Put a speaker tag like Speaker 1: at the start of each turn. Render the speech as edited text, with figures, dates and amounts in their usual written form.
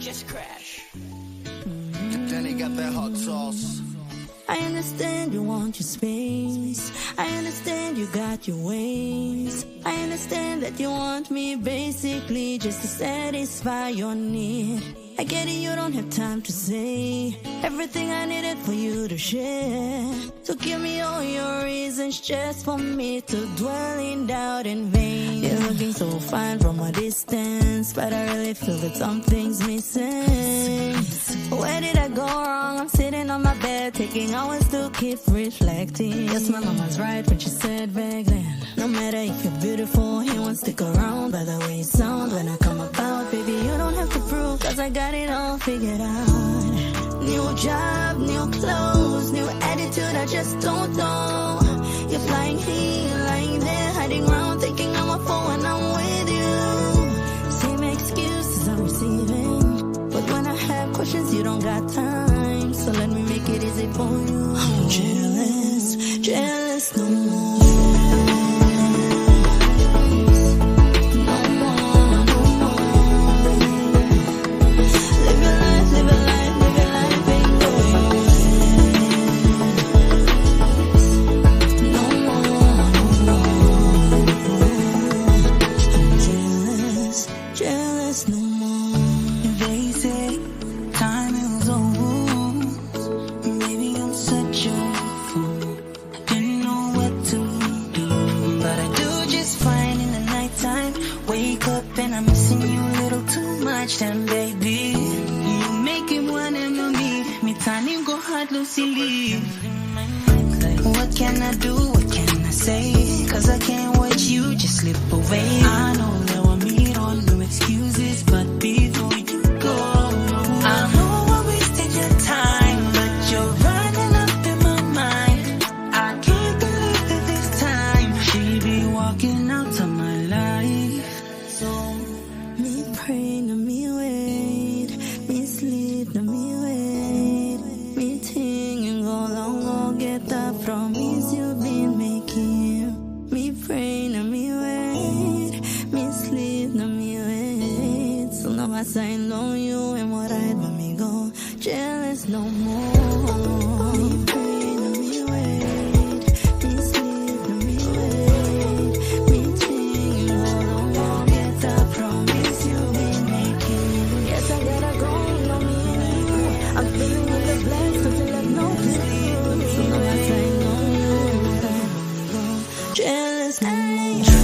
Speaker 1: just crash.
Speaker 2: Then he got that hot sauce.
Speaker 3: I understand you want your space. I understand you got your ways. I understand that you want me basically just to satisfy your need. I get it, you don't have time to say everything I needed for you to share. So give me all your reasons just for me to dwell in doubt in vain. You're looking so fine from a distance, but I really feel that something's missing. Where did I go wrong? I'm sitting on my bed, taking hours to keep reflecting. Yes, my mama's right when she said back then, no matter if you're beautiful, he won't stick around. By the way you sound when I come about, baby, you don't have to prove, cause I got it all figured out. New job, new clothes, new attitude, I just don't know. You're flying here, lying there, hiding around, thinking I'm a fool when I'm with you. Same excuses I'm receiving, but when I have questions, you don't got time. So let me make it easy for you. I'm jealous, jealous no more. Wake up and I'm missing you a little too much. And baby, you make him wanna know me time him go hard, Lucy leave. What can I do, what can I say? Cause I can't watch you just slip away. I know that I meet all no excuses, but before you go, I know I wasted your time, but you're running up in my mind. I can't believe that this time she be walking out of my life. Me pray, no me wait. Me sleep, no me wait. Me think and go long, go get that promise you've been making. Me pray, no me wait. Me sleep, no me wait. So now I sign on you and what I but me go jealous no more. Me pray, no me wait. Me sleep, no me wait. Me think and go long, go get that promise you've been making. Yes, I gotta go, no me and you. I'm feeling with the blast, cause I love no clue. So now I sign on you and what I but me go jealous no more.